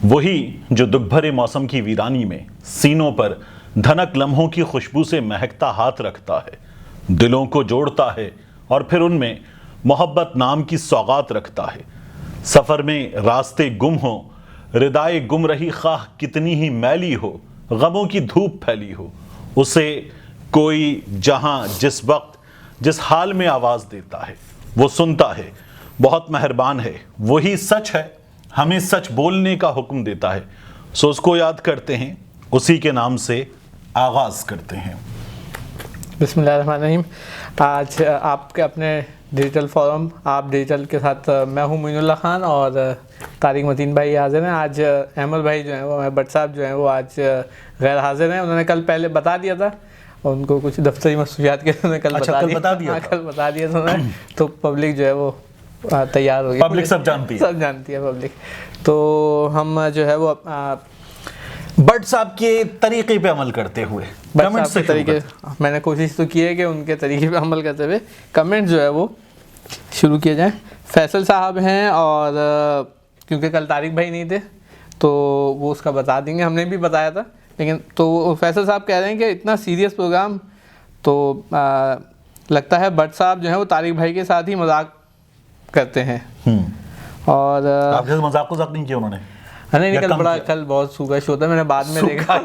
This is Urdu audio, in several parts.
وہی جو دکھ بھرے موسم کی ویرانی میں سینوں پر دھنک لمحوں کی خوشبو سے مہکتا ہاتھ رکھتا ہے، دلوں کو جوڑتا ہے اور پھر ان میں محبت نام کی سوغات رکھتا ہے۔ سفر میں راستے گم ہوں، ردائے گم رہی خواہ کتنی ہی میلی ہو، غموں کی دھوپ پھیلی ہو، اسے کوئی جہاں جس وقت جس حال میں آواز دیتا ہے وہ سنتا ہے، بہت مہربان ہے، وہی سچ ہے، ہمیں سچ بولنے کا حکم دیتا ہے، سو اس کو یاد کرتے ہیں، اسی کے نام سے آغاز کرتے ہیں۔ بسم اللہ الرحمن الرحیم۔ آج آپ کے اپنے ڈیجیٹل فورم آپ ڈیجیٹل کے ساتھ میں ہوں معین اللہ خان اور طارق متین بھائی حاضر ہیں۔ آج احمد بھائی جو ہیں وہ بٹ صاحب جو ہیں وہ آج غیر حاضر ہیں۔ انہوں نے کل پہلے بتا دیا تھا، ان کو کچھ دفتری مصروفیات کے انہوں نے کل بتا دیا تھا انہوں نے، تو پبلک جو ہے وہ تیار ہو گئی، پبلک سب جانتی ہے پبلک۔ تو ہم جو ہے وہ بٹ صاحب کے طریقے پہ عمل کرتے ہوئے کمنٹ سے طریقے میں نے کوشش تو کی ہے کہ ان کے طریقے پہ عمل کرتے ہوئے کمنٹ جو ہے وہ شروع کیے جائیں۔ فیصل صاحب ہیں اور کیونکہ کل طارق بھائی نہیں تھے تو وہ اس کا بتا دیں گے، ہم نے بھی بتایا تھا، لیکن تو فیصل صاحب کہہ رہے ہیں کہ اتنا سیریس پروگرام تو لگتا ہے بٹ صاحب جو ہیں وہ طارق بھائی کے ساتھ ہی مذاق کرتے ہیں۔ اور آپ کے مذاق کو نہیں کیا انہوں نے؟ نہیں، کل بہت سوکھا شو تھا، میں نے بعد میں دیکھا،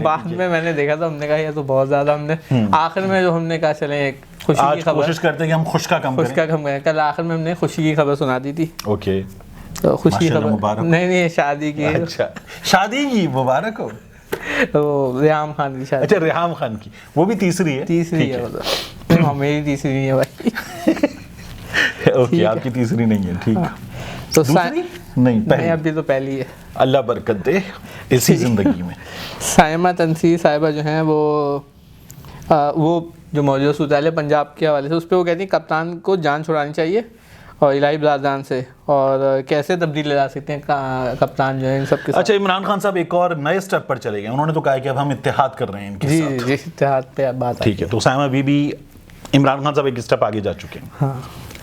بعد میں نے دیکھا تو ہم نے کہا یہ تو بہت زیادہ، ہم نے آخر میں جو ہم نے کہا چلیں ایک خوشی کی خبر، کوشش کرتے ہیں کہ ہم خوش کا کم کریں۔ کل آخر میں ہم نے خوشی کی خبر سنا دی تھی۔ اوکے، تو خوشی کی خبر نہیں شادی کی، اچھا شادی کی مبارک ہو۔ وہ ریحام خان کی شادی۔ اچھا ریحام خان کی، وہ بھی تیسری ہے؟ تیسری ہے، میری تیسری نہیں ہے بھائی۔ اوکے، آپ کی تیسری نہیں ہے، ٹھیک۔ تو نہیں، ابھی تو پہلی ہے۔ اللہ برکت دے اسی زندگی میں۔ سائمہ تنسیر صاحبہ جو ہیں وہ جو موجودہ صورتحال ہے پنجاب کے حوالے سے، اس پہ وہ کہتی ہیں کپتان کو جان چھڑانی چاہیے اور الہی برادران سے، اور کیسے تبدیل لا سکتے ہیں کپتان جو ہے ان سب کے ساتھ۔ اچھا، عمران خان صاحب ایک اور نئے سٹیپ پر چلے گئے، انہوں نے تو کہا کہ اب ہم اتحاد کر رہے ہیں ان کے ساتھ۔ جی، اتحاد پہ بات ٹھیک ہے، تو سائمہ بی بی عمران خان صاحب ایک سٹیپ آگے جا چکے ہیں۔ ہاں،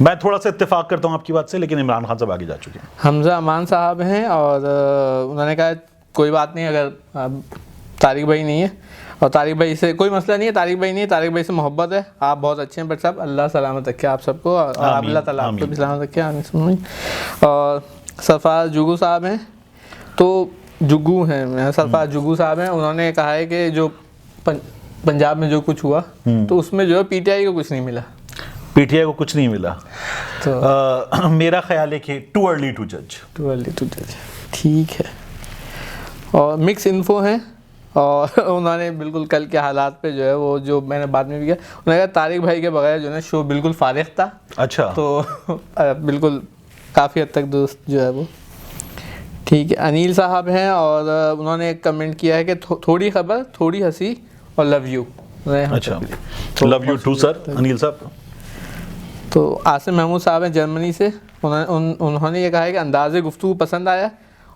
میں تھوڑا سا اتفاق کرتا ہوں آپ کی بات سے، لیکن عمران خان صاحب آگے جا چکے ہیں۔ حمزہ امان صاحب ہیں اور انہوں نے کہا کوئی بات نہیں، اگر طارق بھائی نہیں ہے اور طارق بھائی سے کوئی مسئلہ نہیں ہے، طارق بھائی نہیں ہے، طارق بھائی سے محبت ہے، آپ بہت اچھے ہیں بٹ صاحب، اللہ سلامت رکھے آپ سب کو، اور اللہ تعالیٰ آپ کو بھی سلامت رکھے، آمین۔ اور سرفراز جگو صاحب ہیں، تو جگو ہیں، سرفراز جگو صاحب ہیں، انہوں نے کہا ہے کہ جو پنجاب میں جو کچھ ہوا تو اس میں جو ہے پی ٹی آئی کو کچھ نہیں ملا، پی ٹی آئی کو کچھ نہیں ملا۔ تو میرا خیال ہے کہ ٹو ارلی ٹو جج۔ ٹھیک ہے۔ اور مکس انفو ہیں، اور انہوں نے بالکل کل کے حالات پہ جو ہے وہ جو میں نے بعد میں بھی کیا، انہوں نے کہا طارق بھائی کے بغیر جو ہے شو بالکل فارغ تھا۔ اچھا، تو بالکل کافی حد تک درست جو ہے وہ ٹھیک ہے۔ انیل صاحب ہیں اور انہوں نے ایک کمنٹ کیا ہے کہ تھوڑی خبر، تھوڑی ہنسی اور لو یو۔ اچھا، لو یو ٹو سر انیل صاحب۔ تو عاصم محمود صاحب ہیں جرمنی سے، انہوں نے یہ کہا ہے کہ انداز گفتگو پسند آیا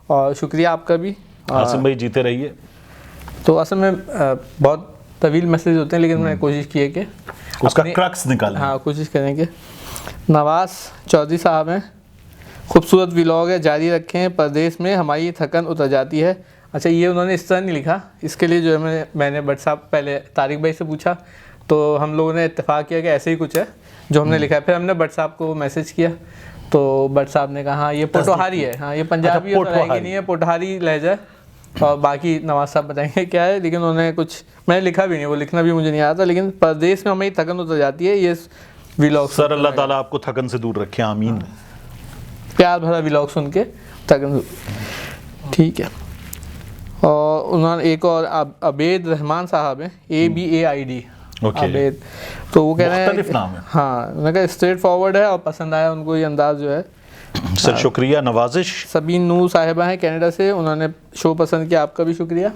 اور شکریہ آپ کا بھی۔ عاصم بھائی جیتے رہیے۔ تو اصل میں بہت طویل میسیج ہوتے ہیں، لیکن میں نے کوشش کی ہے کہ اس کا کرکس نکالیں۔ ہاں، کوشش کریں گے۔ نواز چودھری صاحب ہیں، خوبصورت ولاگ ہے، جاری رکھیں، پردیس میں ہماری تھکن اتر جاتی ہے۔ اچھا، یہ انہوں نے اس طرح نہیں لکھا، اس کے لیے جو ہے میں نے بٹ صاحب پہلے طارق بھائی سے پوچھا تو ہم لوگوں نے اتفاق کیا کہ ایسے ہی کچھ ہے جو ہم نے لکھا ہے، پھر ہم نے بٹ صاحب کو میسیج کیا تو بٹ صاحب نے کہا ہاں یہ پوٹوہاری ہے، ہاں یہ پنجابی نہیں ہے، پوٹوہاری لہجہ ہے، اور باقی نواز صاحب بتائیں گے کیا ہے، لیکن انہوں نے کچھ میں نے لکھا بھی نہیں، وہ لکھنا بھی مجھے نہیں آتا، لیکن پردیس میں ہمیں تھکن اتر جاتی ہے، یہ ولاگ سر اللہ تعالیٰ آپ کو تھکن سے دور رکھے، آمین۔ پیار بھرا ولاگ سن کے تھکن، ٹھیک ہے۔ اور انہوں نے ایک اور عبید رحمان صاحب ہیں، ABAID عبید، تو وہ کہہ رہے ہیں ہاں، انہوں نے کہا اسٹریٹ فارورڈ ہے اور پسند آیا ان کو یہ انداز جو ہے۔ سر شکریہ، نوازش۔ سبین نور صاحبہ ہیں کینیڈا سے، انہوں نے شو پسند کیا، آپ کا بھی شکریہ۔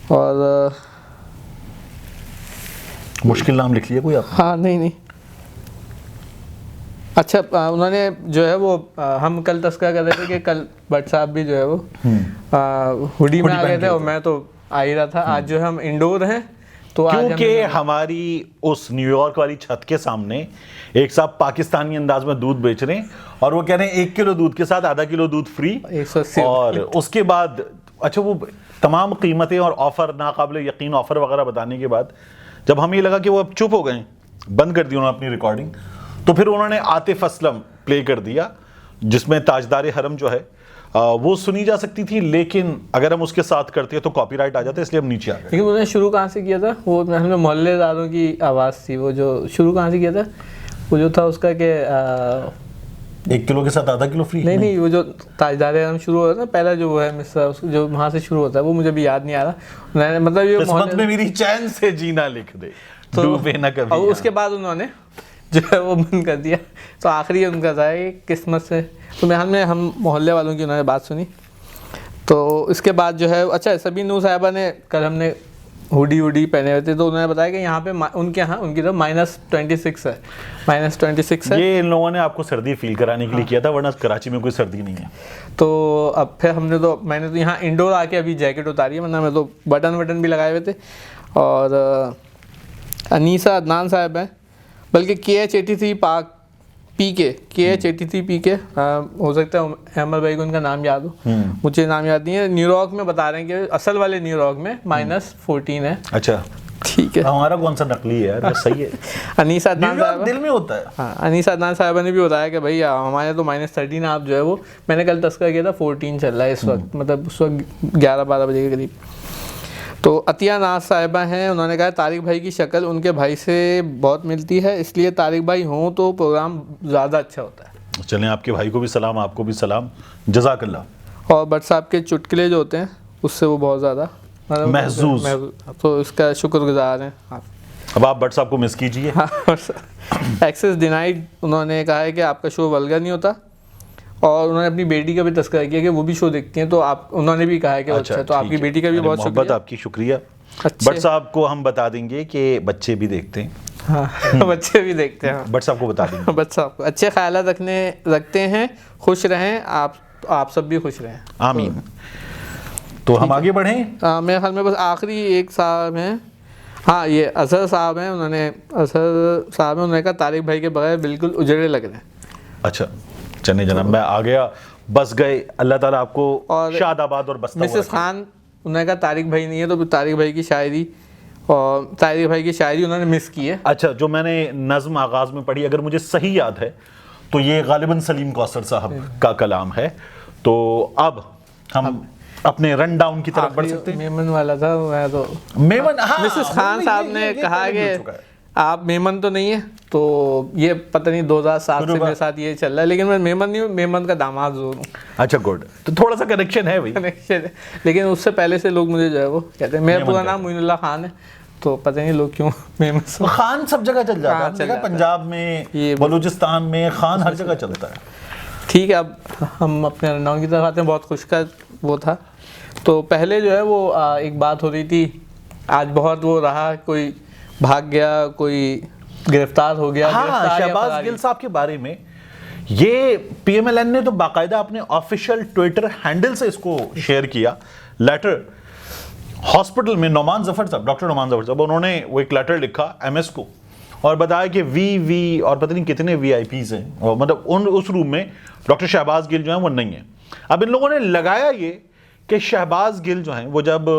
اور مشکل نام لکھ لیا کوئی آپ؟ ہاں، نہیں، اچھا، انہوں نے جو ہے وہ ہم کل تذکرہ کر رہے تھے کہ کل بٹ صاحب بھی جو ہے وہ ہوڈی میں آ گئے تھے اور میں تو آ ہی رہا تھا، آج جو ہے ہم انڈور ہیں تو کیونکہ ہماری اس نیو یارک والی چھت کے سامنے ایک صاحب پاکستانی انداز میں دودھ بیچ رہے ہیں اور وہ کہہ رہے ہیں 1 کلو دودھ کے ساتھ ½ کلو دودھ فری, 180 اور اس کے بعد اچھا وہ تمام قیمتیں اور آفر, ناقابل یقین آفر وغیرہ بتانے کے بعد جب ہمیں لگا کہ وہ اب چپ ہو گئے, بند کر دی انہوں نے اپنی ریکارڈنگ, تو پھر انہوں نے عاطف اسلم پلے کر دیا جس میں تاجدار حرم جو ہے وہ سنی جا سکتی تھی, لیکن اگر ہم اس کے ساتھ کرتے تو کاپی رائٹ آ جاتا, اس لیے ہم نیچے آ گئے. لیکن انہوں نے شروع کہاں سے کیا تھا؟ وہ محلے داروں کی آواز تھی, وہ جو شروع کہاں سے کیا تھا, وہ جو تھا اس کا کہ 1 کلو کے ساتھ ½ کلو فری. نہیں, وہ جو تاجدار حرم شروع ہوتا ہے پہلا جو وہ ہے مصرع, جو وہاں سے شروع ہوتا ہے, وہ مجھے بھی یاد نہیں آ رہا. مطلب یہ قسمت میں میری چین سے جینا لکھ دے, ڈوبے نہ کبھی. اور اس کے بعد انہوں نے جو ہے وہ بند کر دیا, تو آخری ان کا تھا کہ قسمت سے. تو ہم محلے والوں کی انہوں نے بات سنی, تو اس کے بعد جو ہے اچھا سبین نور صاحبہ نے کل ہم نے ہوڈی پہنے ہوئے تھے, تو انہوں نے بتایا کہ یہاں پہ ان کے یہاں ان کی طرف -26 ہے, -26 ہے. یہ ان لوگوں نے آپ کو سردی فیل کرانے کے لیے کیا تھا, ورنہ کراچی میں کوئی سردی نہیں ہے. تو اب پھر میں نے تو یہاں انڈور آ کے ابھی جیکٹ اتاری ہے, ورنہ میں تو بٹن بھی لگائے ہوئے تھے. اور انیسہ عدنان صاحب ہیں, بلکہ KH83 پاک KH83 کے ہو سکتا ہے احمد بھائی کو ان کا نام یاد ہو, مجھے نام یاد نہیں ہے. نیو یارک میں بتا رہے ہیں کہ اصل والے نیو یارک میں -14 ہے. اچھا ٹھیک ہے, ہمارا کون سا نقلی ہے یار, صحیح ہے. انیسہ عدنان صاحب دل میں ہوتا ہے. ہاں, انیسہ عدنان صاحبہ نے بھی بتایا کہ بھائی ہمارے تو -13 آپ جو ہے وہ, میں نے کل تذکرہ کیا تھا 14 چل رہا ہے اس وقت, مطلب اس وقت 11-12 بجے کے قریب. تو عطیہ ناز صاحبہ ہیں, انہوں نے کہا طارق بھائی کی شکل ان کے بھائی سے بہت ملتی ہے, اس لیے طارق بھائی ہوں تو پروگرام زیادہ اچھا ہوتا ہے. چلیں آپ کے بھائی کو بھی سلام, آپ کو بھی سلام, جزاک اللہ. اور بٹ صاحب کے چٹکلے جو ہوتے ہیں اس سے وہ بہت زیادہ محظوظ, تو اس کا شکر گزار ہیں. اب آپ بٹ صاحب کو مس کیجیے. ایکسس ڈینائیڈ, انہوں نے کہا ہے کہ آپ کا شو ولگر نہیں ہوتا, اور انہوں نے اپنی بیٹی کا بھی تذکرہ کیا کہ وہ بھی شو دیکھتی ہیں, تو انہوں نے بھی کہا ہے کہ اچھا, تو آپ کی بیٹی کا بھی بہت شکریہ. محبت آپ کی شکریہ. بٹ صاحب کو ہم بتا دیں گے کہ بچے بھی دیکھتے ہیں. ہاں, بچے بھی دیکھتے ہیں. بٹ صاحب کو بتا دیں گے. بٹ صاحب کو اچھے خیالات رکھتے ہیں, خوش رہیں, آپ سب بھی خوش رہیں, آمین. تو ہم آگے بڑھیں. میرے خیال میں بس آخری ایک صاحب ہیں, ہاں یہ اظہر صاحب ہیں, انہوں نے کہا طارق بھائی کے بغیر بالکل اجڑے لگ رہے ہیں. اچھا چلیں جناب, میں آ گیا, بس گئے, اللہ تعالیٰ آپ کو شاد آباد اور بستہ. مسز خان, انہوں نے کہا طارق بھائی نہیں ہے, تو طارق بھائی کی شاعری, اور طارق بھائی کی شاعری انہوں نے مس کی ہے. اچھا, جو میں نے نظم آغاز میں پڑھی, اگر مجھے صحیح یاد ہے تو یہ غالباً سلیم کوثر صاحب کا کلام ہے. تو اب ہم اپنے رن ڈاؤن کی طرف بڑھ سکتے ہیں. میمن والا تھا میں تو, مسز خان صاحب نے کہا کہ آپ میمن تو نہیں ہے, تو یہ پتہ نہیں 2007 سے میرے ساتھ یہ چل رہا ہے, لیکن میں میمن نہیں ہوں, میمن کا داماد ضرور ہوں. اچھا گڈ, تو تھوڑا سا کنیکشن ہے بھائی, لیکن اس سے پہلے سے لوگ مجھے جو ہے وہ کہتے ہیں, میرا پورا نام معین اللہ خان ہے, تو پتہ نہیں لوگ کیوں میمن. خان سب جگہ چل جاتا ہے, پنجاب میں, بلوچستان میں, خان ہر جگہ چلتا ہے. ٹھیک ہے, اب ہم اپنے رن ڈاؤن کی طرف آتے ہیں. بہت خوش کا وہ تھا, تو پہلے جو ہے وہ ایک بات ہو رہی تھی, آج بہت وہ رہا, کوئی بھاگ گیا, کوئی گرفتار ہو گیا. ہاں, شہباز گل صاحب کے بارے میں یہ پی ایم ایل این نے تو باقاعدہ اپنے آفیشیل ٹویٹر ہینڈل سے اس کو شیئر کیا. لیٹر ہاسپٹل میں نعمان ظفر صاحب, ڈاکٹر نعمان ظفر صاحب, انہوں نے وہ ایک لیٹر لکھا ایم ایس کو, اور بتایا کہ وی اور پتہ نہیں کتنے VIP ہیں, اور مطلب اس روم میں ڈاکٹر شہباز گل جو ہیں وہ نہیں ہیں. اب ان لوگوں نے لگایا یہ کہ شہباز گل جو ہیں وہ جب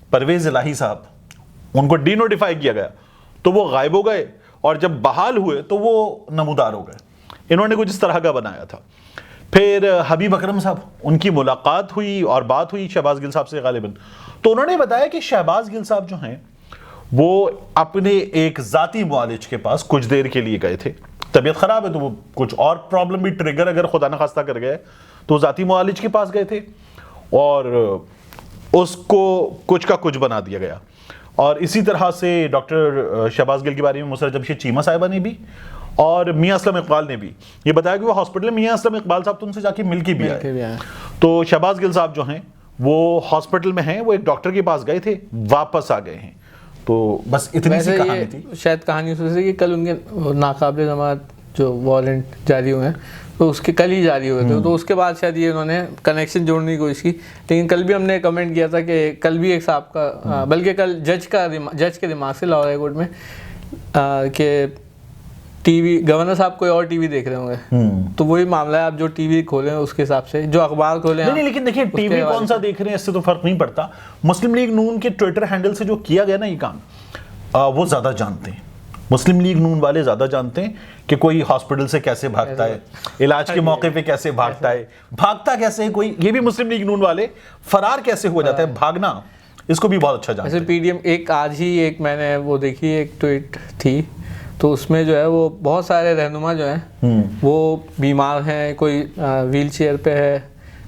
پرویز الہی صاحب ان کو ڈی نوٹیفائی کیا گیا تو وہ غائب ہو گئے, اور جب بحال ہوئے تو وہ نمودار ہو گئے. انہوں نے کچھ اس طرح کا بنایا تھا. پھر حبیب اکرم صاحب, ان کی ملاقات ہوئی اور بات ہوئی شہباز گل صاحب سے غالباً, تو انہوں نے بتایا کہ شہباز گل صاحب جو ہیں وہ اپنے ایک ذاتی معالج کے پاس کچھ دیر کے لیے گئے تھے. طبیعت خراب ہے تو وہ کچھ اور پرابلم بھی ٹریگر اگر خدا نخواستہ کر گئے تو ذاتی معالج کے پاس گئے تھے, اور اس کو کچھ کا کچھ بنا دیا گیا. اور اسی طرح سے ڈاکٹر شہباز گل کے بارے میں مسرت جمشید چیمہ صاحبہ نے بھی اور میاں اسلم اقبال نے بھی یہ بتایا کہ وہ ہاسپٹل میں میاں اسلم اقبال صاحب تو ان سے جا کے مل کے بھی آئے. تو شہباز گل صاحب جو ہیں وہ ہاسپٹل میں ہیں, وہ ایک ڈاکٹر کے پاس گئے تھے, واپس آ گئے ہیں. تو بس اتنی سی کہانی تھی. شاید کہانی اس وجہ سے کہ کل ان کے ناقابل ضمانت جو وارنٹ جاری ہوئے ہیں, تو اس کے کل ہی جاری ہوئے تھے. تو اس کے بعد شاید یہ انہوں نے کنیکشن جوڑنے کی کوشش کی. لیکن کل بھی ہم نے کمنٹ کیا تھا کہ کل بھی ایک صاحب کا بلکہ کل جج کے دماغ سے لاہور ہائی کورٹ میں کہ ٹی وی گورنر صاحب کوئی اور ٹی وی دیکھ رہے ہوں گے. تو وہی معاملہ ہے, آپ جو ٹی وی کھولیں اس کے حساب سے, جو اخبار کھولیں. نہیں لیکن دیکھیں ٹی وی کون سا دیکھ رہے ہیں اس سے تو فرق نہیں پڑتا. مسلم لیگ نون کے ٹویٹر ہینڈل سے جو کیا گیا نا یہ کام, وہ زیادہ جانتے ہیں. مسلم لیگ نون والے زیادہ جانتے ہیں کہ کوئی ہاسپٹل سے کیسے بھاگتا ہے, علاج کے موقع پہ کیسے بھاگتا ہے, بھاگتا کیسے ہے کوئی, یہ بھی مسلم لیگ نون والے فرار کیسے ہو جاتا ہے, بھاگنا, اس کو بھی بہت اچھا جانتے ہیں. جیسے پی ڈی ایم ایک آج ہی ایک میں نے وہ دیکھی ایک ٹویٹ تھی, تو اس میں جو ہے وہ بہت سارے رہنما جو ہیں وہ بیمار ہیں, کوئی ویل چیئر پہ ہے,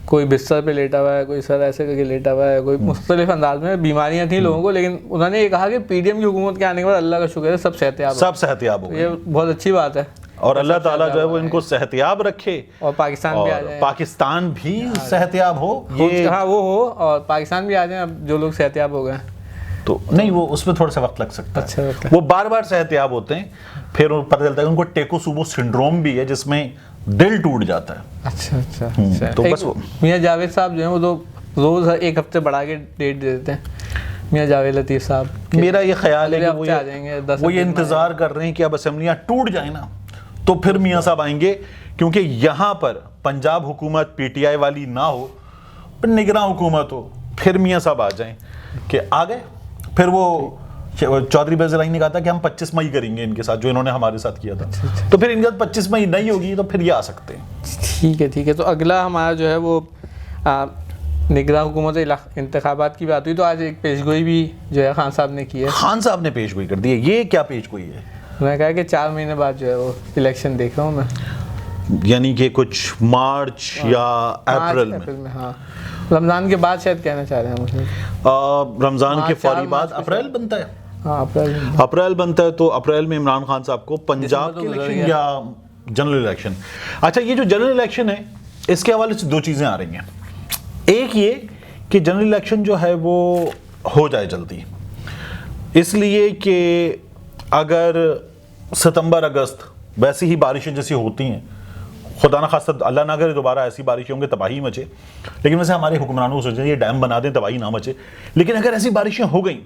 کوئی بستر پہ لیٹا ہوا ہے, کوئی سر ایسے کر کے لیٹا ہوا ہے, کوئی مختلف انداز میں بیماریاں تھیں لوگوں کو. لیکن انہوں نے یہ کہا کہ پی ڈی ایم کی حکومت کے آنے کے بعد اللہ کا شکر ہے سب صحتیاب ہو گئے. یہ بہت اچھی بات ہے, اور اللہ تعالیٰ جو ہے وہ ان کو صحتیاب رکھے, اور پاکستان بھی آ جائیں, پاکستان بھی صحتیاب ہو, ہاں وہ ہو, اور پاکستان بھی آ جائیں اب جو لوگ صحتیاب ہو گئے. تو نہیں وہ اس میں تھوڑا سا وقت لگ سکتا ہے. اچھا, وہ بار بار صحتیاب ہوتے ہیں, پھر پتہ چلتا ہے ان کو ٹیکوسومو سنڈروم بھی ہے جس میں دل ٹوٹ جاتا ہے. اچھا. تو بس میاں جاوید صاحب جو ہیں وہ تو روز ایک ہفتے بڑھا کے ڈیٹ دے دیتے ہیں. میاں جاوید لطیف صاحب, میرا یہ خیال ہے کہ وہ یہ انتظار کر رہے ہیں کہ اب اسمبلیاں ٹوٹ جائیں نا تو پھر میاں صاحب آئیں گے, کیونکہ یہاں پر پنجاب حکومت پی ٹی آئی والی نہ ہو, نگراں حکومت ہو, پھر میاں صاحب آ جائیں کہ آ گئے. پھر وہ چودھری بیض الہی نے کہا تھا کہ ہم 25 مئی کریں گے ان کے ساتھ, جو انہوں نے ہمارے ساتھ کیا تھا. تو پھر ان کے ساتھ 25 مئی نہیں ہوگی تو پھر یہ آ سکتے ہیں. ٹھیک ہے. تو اگلا ہمارا جو ہے وہ نگراں حکومت انتخابات کی بات ہوئی, تو آج ایک پیشگوئی بھی جو ہے خان صاحب نے کی ہے. خان صاحب نے پیشگوئی کر دی ہے. یہ کیا پیشگوئی ہے؟ انہوں نے کہا کہ 4 مہینے بعد جو ہے وہ الیکشن دیکھ رہا ہوں میں, یعنی کہ کچھ مارچ یا اپریل میں. ہاں, رمضان کے بعد شاید کہنا چاہ رہے ہیں مجھے. رمضان کے فوری بعد اپریل بنتا ہے. ہاں اپریل بنتا ہے. تو اپریل میں عمران خان صاحب کو پنجاب کے الیکشن یا جنرل الیکشن. اچھا, یہ جو جنرل الیکشن ہے اس کے حوالے سے 2 چیزیں آ رہی ہیں. ایک یہ کہ جنرل الیکشن جو ہے وہ ہو جائے جلدی, اس لیے کہ اگر ستمبر اگست ویسی ہی بارشیں جیسی ہوتی ہیں, خدا نہ خواستہ اللہ نہ کرے دوبارہ ایسی بارشیں ہوں گے تباہی مچے, لیکن ویسے ہمارے حکمرانوں کو سوچیں یہ ڈیم بنا دیں تباہی نہ مچے, لیکن اگر ایسی بارشیں ہو گئیں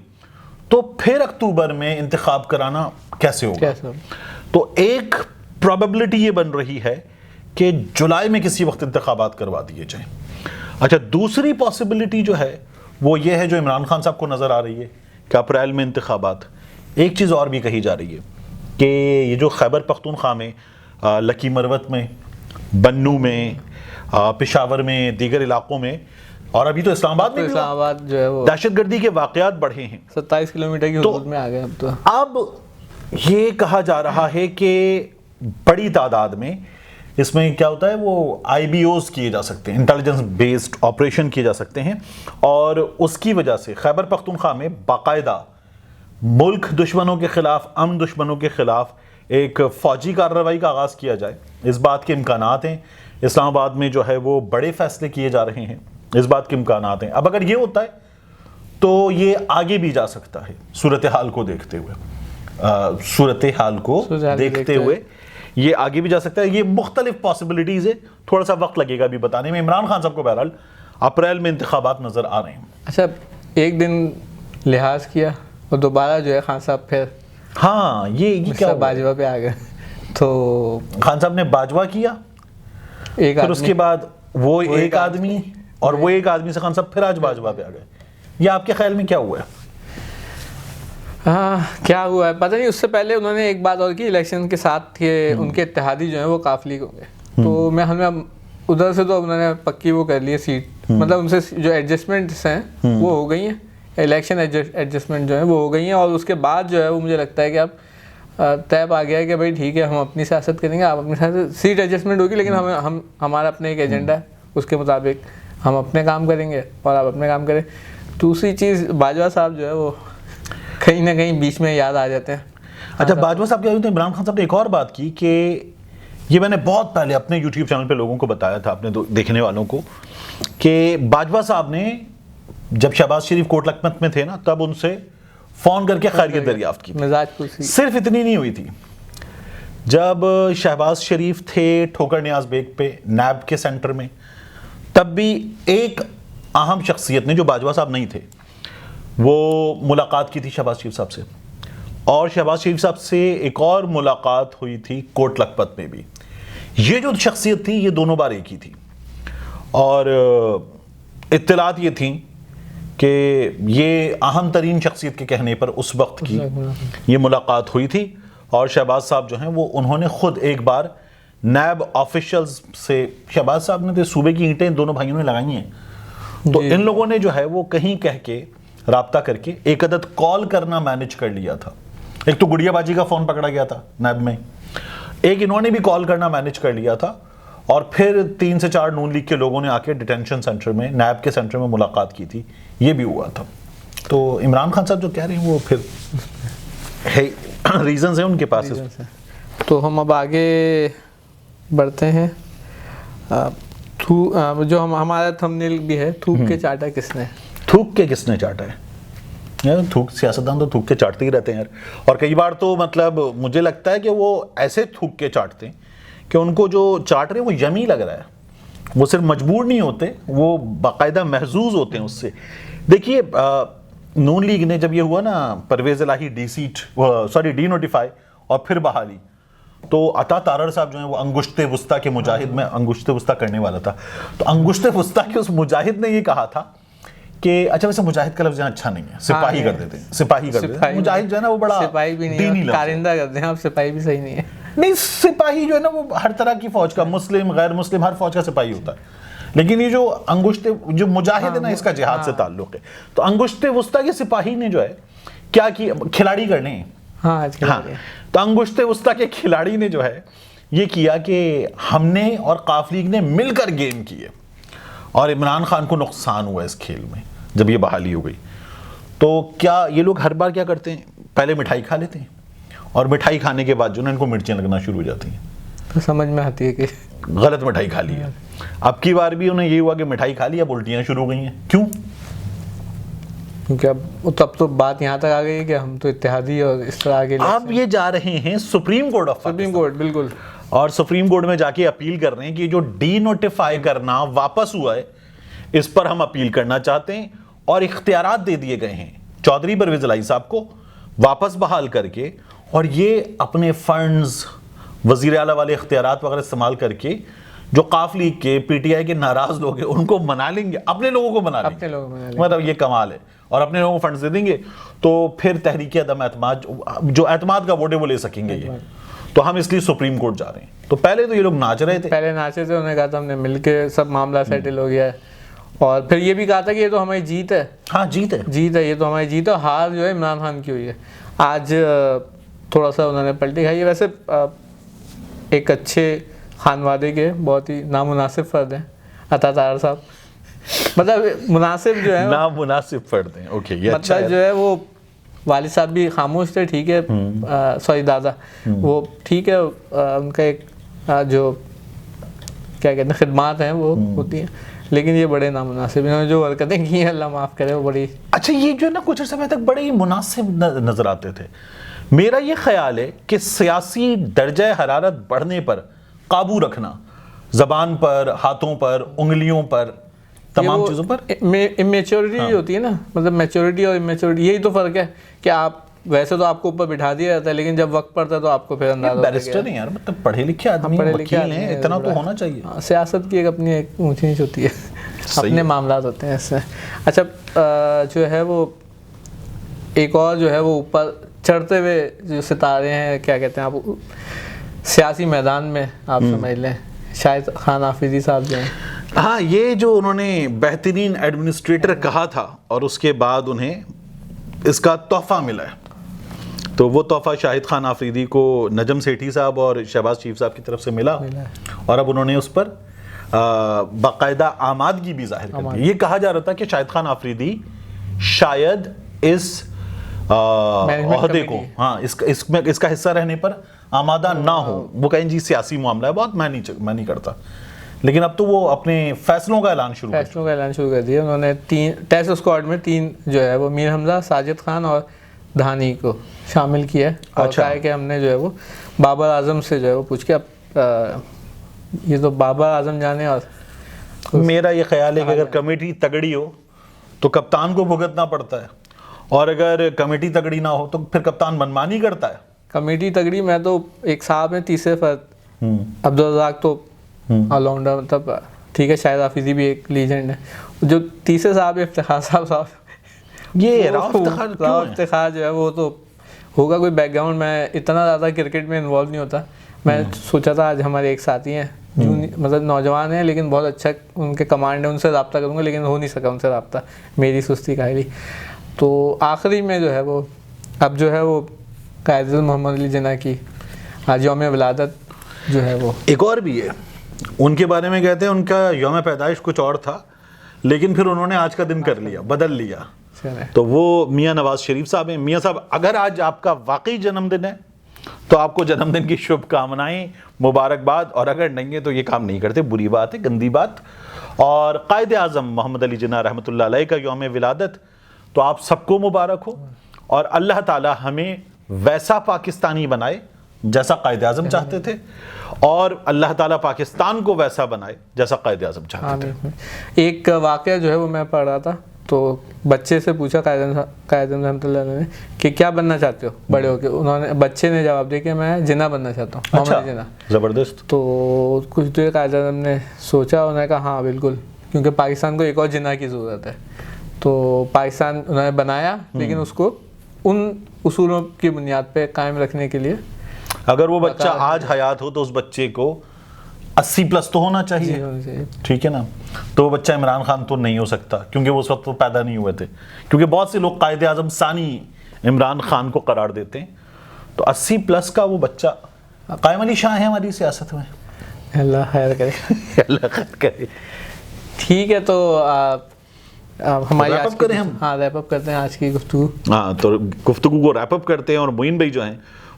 تو پھر اکتوبر میں انتخاب کرانا کیسے ہوگا؟ تو ایک پروبیبلٹی یہ بن رہی ہے کہ جولائی میں کسی وقت انتخابات کروا دیے جائیں. اچھا, دوسری پاسبلٹی جو ہے وہ یہ ہے جو عمران خان صاحب کو نظر آ رہی ہے کہ اپریل میں انتخابات. ایک چیز اور بھی کہی جا رہی ہے کہ یہ جو خیبر پختونخوا میں, لکی مروت میں, بنو میں, پشاور میں, دیگر علاقوں میں, اور ابھی تو اسلام آباد جو ہے وہ دہشت گردی کے واقعات بڑھے ہیں, 27 کلومیٹر کی حدود میں آ گئے. اب یہ کہا جا رہا ہے کہ بڑی تعداد میں اس میں کیا ہوتا ہے وہ آئی بی اوز کیے جا سکتے ہیں, انٹیلیجنس بیسڈ آپریشن کیے جا سکتے ہیں, اور اس کی وجہ سے خیبر پختونخوا میں باقاعدہ ملک دشمنوں کے خلاف, امن دشمنوں کے خلاف ایک فوجی کارروائی کا آغاز کیا جائے. اس بات کے امکانات ہیں. اسلام آباد میں جو ہے وہ بڑے فیصلے کیے جا رہے ہیں, اس بات کے امکانات ہیں. اب اگر یہ ہوتا ہے تو یہ آگے بھی جا سکتا ہے صورتحال کو دیکھتے ہوئے, یہ آگے بھی جا سکتا ہے. یہ مختلف پاسبلٹیز ہے, تھوڑا سا وقت لگے گا ابھی بتانے میں. عمران خان صاحب کو بہرحال اپریل میں انتخابات نظر آ رہے ہیں. اچھا, ایک دن لحاظ کیا اور دوبارہ جو ہے خان صاحب پھر ہاں یہ کیا باجوہ پہ آ گئے. تو خان صاحب نے باجوہ کیا, پھر اس کے بعد وہ ایک آدمی, اور وہ ایک آدمی سے خان صاحب پھر آج باجوہ پہ آ گئے. یہ آپ کے خیال میں کیا ہوا ہے؟ ہاں کیا ہوا ہے پتہ نہیں. اس سے پہلے انہوں نے ایک بات اور کی الیکشن کے ساتھ کہ ان کے اتحادی جو ہیں وہ قافلی ہو گئے. تو میں ہمیں ادھر سے تو انہوں نے پکی وہ کر لی سیٹ, مطلب ان سے جو ایڈجسٹمنٹس ہیں وہ ہو گئی ہیں, الیکشن ایڈجسٹمنٹ جو ہیں وہ ہو گئی ہیں. اور اس کے بعد جو ہے وہ مجھے لگتا ہے کہ اب طے آ گیا ہے کہ بھائی ٹھیک ہے ہم اپنی سیاست کریں گے, آپ اپنی سیاست, سیٹ ایڈجسٹمنٹ ہوگی لیکن ہمارا اپنا ایک ایجنڈا ہے, اس کے مطابق ہم اپنے کام کریں گے اور آپ اپنے کام کریں. دوسری چیز باجوہ صاحب جو ہے وہ کہیں نہ کہیں بیچ میں یاد آ جاتے ہیں. اچھا, باجوہ صاحب کیا ہوتے ہیں؟ عمران خان صاحب نے ایک اور بات کی کہ یہ میں نے بہت پہلے اپنے یوٹیوب چینل پہ لوگوں کو بتایا تھا, اپنے دیکھنے والوں کو, کہ باجوہ صاحب نے جب شہباز شریف کوٹ لکھپت میں تھے نا تب ان سے فون کر کے خیریت دریافت کی. مزاج خوشی صرف اتنی نہیں ہوئی تھی, جب شہباز شریف تھے ٹھوکر نیاز بیگ پہ نیب کے سینٹر میں، تب بھی ایک اہم شخصیت نے، جو باجوہ صاحب نہیں تھے، وہ ملاقات کی تھی شہباز شریف صاحب سے، اور شہباز شریف صاحب سے ایک اور ملاقات ہوئی تھی کوٹ لکھپت میں بھی۔ یہ جو شخصیت تھی یہ دونوں بار ایک ہی تھی، اور اطلاعات یہ تھیں کہ یہ اہم ترین شخصیت کے کہنے پر اس وقت کی یہ ملاقات ہوئی تھی، اور شہباز صاحب جو ہیں وہ انہوں نے خود ایک بار نیب آفیشلز سے، شہباز صاحب نے تو صوبے کی اینٹیں دونوں بھائیوں نے لگائی ہیں، تو ان لوگوں نے جو ہے وہ کہیں کہہ کے رابطہ کر کے ایک عدد کال کرنا مینج کر لیا تھا۔ ایک تو گڑیا باجی کا فون پکڑا گیا تھا نیب میں، ایک انہوں نے بھی کال کرنا مینج کر لیا تھا، اور پھر 3 سے 4 نون لیگ کے لوگوں نے آ کے ڈیٹینشن سینٹر میں، نیب کے سینٹر میں ملاقات کی تھی، یہ بھی ہوا تھا۔ تو عمران خان صاحب جو کہہ رہے ہیں وہ پھر ریزنز ہیں ان کے پاس۔ تو ہم اب آگے بڑھتے ہیں۔ جو ہمارا تھمبنیل بھی ہے، تھوک کے چاٹا کس نے؟ تھوک کے کس نے چاٹا ہے؟ تھوک، سیاستدان تو تھوک کے چاٹتے ہی رہتے ہیں یار، اور کئی بار تو مطلب مجھے لگتا ہے کہ وہ ایسے تھوک کے چاٹتے ہیں کہ ان کو جو چاٹ رہے ہیں وہ یمی لگ رہا ہے، وہ صرف مجبور نہیں ہوتے، وہ باقاعدہ محظوظ ہوتے ہیں اس سے۔ دیکھیے نون لیگ نے جب یہ ہوا نا پرویز الہی ڈی نوٹیفائی اور پھر بحالی، تو عطا تارڑ صاحب جو ہیں وہ انگشت وسطیٰ کے مجاہد میں انگشت وسطیٰ کرنے والا تھا، تو انگشت وسطیٰ کے اس مجاہد نے یہ کہا تھا کہ اچھا ویسے مجاہد کا لفظ اچھا نہیں ہے، سپاہی کر دیتے ہیں، سپاہی کر دیتے ہیں، مجاہد جو ہے نا وہ بڑا سپاہی بھی نہیں ہے، کارندہ کرتے ہیں، اب سپاہی بھی صحیح نہیں ہے۔ نہیں، سپاہی جو ہے نا وہ ہر طرح کی فوج کا، مسلم غیر مسلم ہر فوج کا سپاہی ہوتا ہے، لیکن یہ جو انگشت جو مجاہد ہے نا اس کا جہاد سے تعلق ہے، تو انگشت وسطیٰ کے سپاہی نے جو ہے کیا کی، کھلاڑی کرنے ہیں، ہاں، تو انگشت وسطیٰ کے کھلاڑی نے جو ہے یہ کیا کہ ہم نے اور قاف لیگ نے مل کر گیم کیے، اور عمران خان کو نقصان ہوا اس کھیل میں جب یہ بحالی ہو گئی۔ تو کیا یہ لوگ ہر بار کیا کرتے ہیں، پہلے مٹھائی کھا لیتے ہیں، اور مٹھائی کھانے کے بعد جو نا ان کو مرچیں لگنا شروع ہو جاتی ہیں، تو سمجھ میں آتی ہے کہ غلط مٹھائی کھا لی ہے۔ اب کی بار بھی انہیں یہ ہوا کہ مٹھائی کھا لی، اب الٹیاں شروع ہو گئی ہیں۔ کیوں؟ کیونکہ اب تو بات یہاں تک آ گئی ہے کہ ہم تو اتحادی اور اس طرح آگے اب یہ جا رہے ہیں supreme court of supreme court, بالکل، اور سپریم کورٹ میں جا کے اپیل کر رہے ہیں کہ جو ڈی نوٹیفائی کرنا واپس ہوا ہے اس پر ہم اپیل کرنا چاہتے ہیں، اور اختیارات دے دیے گئے ہیں چودھری پرویز الہی صاحب کو واپس بحال کر کے، اور یہ اپنے فنڈز، وزیر اعلیٰ والے اختیارات وغیرہ استعمال کر کے جو قاف لیگ کے، پی ٹی آئی کے ناراض لوگ ہیں ان کو منا لیں گے، اپنے لوگوں کو منا لیں گے، مطلب یہ کمال ہے، اور اپنے لوگوں کو فنڈز دے دیں گے، تو پھر تحریک عدم اعتماد، جو اعتماد کا ووٹ ہے وہ لے سکیں گے یہ، تو ہم اس لیے سپریم کورٹ جا رہے ہیں۔ تو پہلے تو یہ لوگ ناچ رہے تھے، انہوں نے کہا تھا ہم نے مل کے سب معاملہ سیٹل ہو گیا ہے، اور پھر یہ بھی کہا تھا کہ یہ تو ہماری جیت ہے، ہاں جیت ہے، یہ تو ہماری جیت ہے، ہار جو ہے عمران خان کی ہوئی ہے۔ آج تھوڑا سا انہوں نے پلٹی کھائی ہے، ویسے ایک اچھے خانوادے کے بہت ہی نامناسب فرد ہیں عطا تارڑ صاحب، مطلب مناسب جو ہے، نامناسب فرد ہیں، اوکے، یہ اچھا مطلب جو ہے وہ والد صاحب بھی خاموش تھے، ٹھیک ہے، سوری دادا، وہ ٹھیک ہے، ان کا ایک جو کیا کہتے ہیں خدمات ہیں وہ ہوتی ہیں، لیکن یہ بڑے نامناسب، انہوں نے جو حرکتیں کی ہیں اللہ معاف کرے وہ بڑی، اچھا یہ جو ہے نا کچھ عرصے تک بڑے ہی مناسب نظر آتے تھے۔ میرا یہ خیال ہے کہ سیاسی درجہ حرارت بڑھنے پر قابو رکھنا، زبان پر، ہاتھوں پر، انگلیوں پر، تمام چیزوں پر، امیچورٹی ہوتی ہے نا، مطلب میچورٹی اور امیچورٹی، یہی تو فرق ہے کہ آپ ویسے تو آپ کو اوپر بٹھا دیا جاتا ہے، لیکن جب وقت پڑتا ہے تو آپ کو پھر اندازہ ہوتا ہے۔ بیرسٹر ہیں یار، مطلب پڑھے لکھے آدمی ہیں، وکیل ہیں، اتنا تو ہونا چاہیے۔ سیاست کی ایک اپنی ایک اونچی نیچ ہوتی ہے، اپنے معاملات ہوتے ہیں اس سے۔ اچھا جو ہے وہ ایک اور جو ہے وہ اوپر چڑھتے ہوئے جو ستارے ہیں، کیا کہتے ہیں آپ، سیاسی میدان میں آپ سمجھ لیں، شاہد خان آفریدی صاحب جو ہیں، ہاں یہ جو انہوں نے بہترین ایڈمنسٹریٹر کہا تھا اور اس کے بعد انہیں اس کا تحفہ ملا ہے، تو وہ تحفہ شاہد خان آفریدی کو نجم سیٹھی صاحب اور شہباز شریف صاحب کی طرف سے ملا، اور اب انہوں نے اس پر باقاعدہ آمادگی بھی ظاہر کر دی۔ یہ کہا جا رہا تھا کہ شاہد خان آفریدی شاید اس عہدے کو، ہاں اس کا حصہ رہنے پر آمادہ نہ ہو، وہ کہیں جی سیاسی معاملہ ہے بہت، میں نہیں کرتا، لیکن اب تو وہ اپنے فیصلوں کا اعلان شروع کر دیا۔ انہوں نے 3 ٹیسٹ اسکواڈ میں 3 جو ہے وہ میر حمزہ، ساجد خان اور دھانی کو شامل کیا ہے اور اچھا۔ کہا ہے کہ ہم نے جو ہے وہ بابر اعظم سے جو ہے وہ پوچھ کے اب یہ تو بابر اعظم جانے. اور میرا یہ خیال ہے کہ اگر کمیٹی تگڑی ہو تو کپتان کو بھگتنا پڑتا ہے، اور اگر کمیٹی تگڑی نہ ہو تو پھر کپتان منمانی کرتا ہے. کمیٹی تگڑی میں تو ایک صاحب ہیں تیسرے فرد عبدالرزاق تو آل راؤنڈر، مطلب ٹھیک ہے، شاہد حافظی بھی ایک لیجنڈ ہے. جو تیسرے صاحب افتخار صاحب یہ راؤ افتخار جو ہے وہ تو ہوگا کوئی بیک گراؤنڈ. میں اتنا زیادہ کرکٹ میں انوالو نہیں ہوتا. میں سوچا تھا آج ہمارے ایک ساتھی ہیں مطلب نوجوان ہیں لیکن بہت اچھا ان کے کمانڈ ہے، ان سے رابطہ کروں گا لیکن ہو نہیں سکا ان سے رابطہ، میری سستی کاہلی. تو آخری میں جو ہے وہ اب جو ہے وہ قائد اعظم محمد علی جناح کی آج یوم ولادت جو ہے وہ ایک اور بھی ہے، ان کے بارے میں کہتے ہیں ان کا یوم پیدائش کچھ اور تھا لیکن پھر انہوں نے آج کا دن کر لیا، بدل لیا. تو وہ میاں نواز شریف صاحب ہیں. میاں صاحب اگر آج آپ کا واقعی جنم دن ہے تو آپ کو جنم دن کی شبھ کامنائیں، مبارکباد، اور اگر نہیں ہے تو یہ کام نہیں کرتے، بری بات ہے، گندی بات. اور قائد اعظم محمد علی جناح رحمۃ اللہ علیہ کا یوم ولادت تو آپ سب کو مبارک ہو، اور اللہ تعالی ہمیں ویسا پاکستانی بنائے جیسا قائد اعظم چاہتے تھے، اور اللہ تعالیٰ پاکستان کو ویسا بنائے جیسا قائد اعظم چاہتے تھے. ایک واقعہ جو ہے وہ میں پڑھ رہا تھا تو بچے سے پوچھا قائد اعظم رحمۃ اللہ علیہ نے کہ کیا بننا چاہتے ہو بڑے ہو کے. بچے نے جواب دیا کہ میں جناح بننا چاہتا ہوں، محمد علی جناح. زبردست. تو کچھ دیر قائد اعظم نے سوچا، انہوں نے کہا ہاں بالکل، کیونکہ پاکستان کو ایک اور جناح کی ضرورت ہے. تو پاکستان انہوں نے بنایا لیکن اس کو ان اصولوں کی بنیاد پہ قائم رکھنے کے لیے. اگر وہ بچہ آج حیات ہو تو اس بچے کو 80+ تو ہونا چاہیے، ٹھیک ہے نا. تو وہ بچہ عمران خان تو نہیں ہو سکتا کیونکہ وہ اس وقت پیدا نہیں ہوئے تھے، کیونکہ بہت سے لوگ قائد اعظم ثانی عمران خان کو قرار دیتے ہیں. تو 80+ کا وہ بچہ. قائم علی شاہ ہے ہماری سیاست میں، اللہ خیر کرے. اللہ خیر کرے. ٹھیک ہے، تو ہماری ریپ اپ کریں ہم. ہاں ریپ اپ کرتے ہیں آج کی گفتگو. ہاں تو گفتگو کو ریپ اپ کرتے ہیں، اور معین بھائی جو ہیں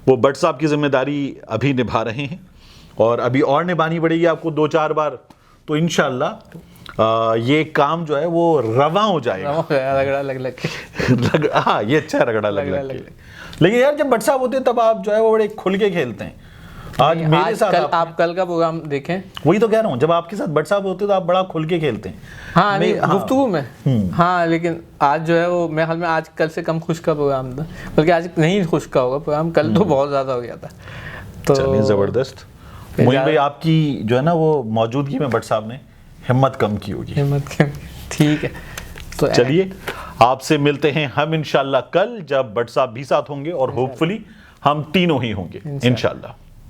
وہ بٹ صاحب کی ذمہ داری ابھی نبھا رہے ہیں، اور ابھی اور نبھانی پڑے گی آپ کو 2-4 بار. تو انشاءاللہ یہ کام جو ہے وہ رواں ہو جائے گا. رگڑا لگ لگ کے. ہاں یہ اچھا رگڑا لگ لگ کے. لیکن یار جب بٹ صاحب ہوتے ہیں تب آپ جو ہے وہ بڑے کھل کے کھیلتے ہیں. آج میرے ساتھ آپ کل کا پروگرام دیکھیں، وہی تو کہہ رہا ہوں، جب آپ کے ساتھ بٹ صاحب ہوتے ہیں تو آپ بڑا کھل کے کھیلتے ہیں. ہاں گفتگو میں. ہاں لیکن آج جو ہے وہ میرے خیال میں آج کل سے کم خوش کا پروگرام تھا، بلکہ آج نہیں خوش کا ہوگا پروگرام، کل تو بہت زیادہ ہو گیا تھا. تو چلیے زبردست. معین بھائی آپ کی جو ہے نا وہ موجودگی میں بٹ صاحب نے ہمت کم کی ہوگی. ہمت کم. ٹھیک ہے، تو چلیے آپ سے ملتے ہیں ہم انشاءاللہ کل، جب بٹ صاحب بھی ساتھ ہوں گے، اور ہوپ فلی ہم تینوں ہی ہوں گے انشاءاللہ.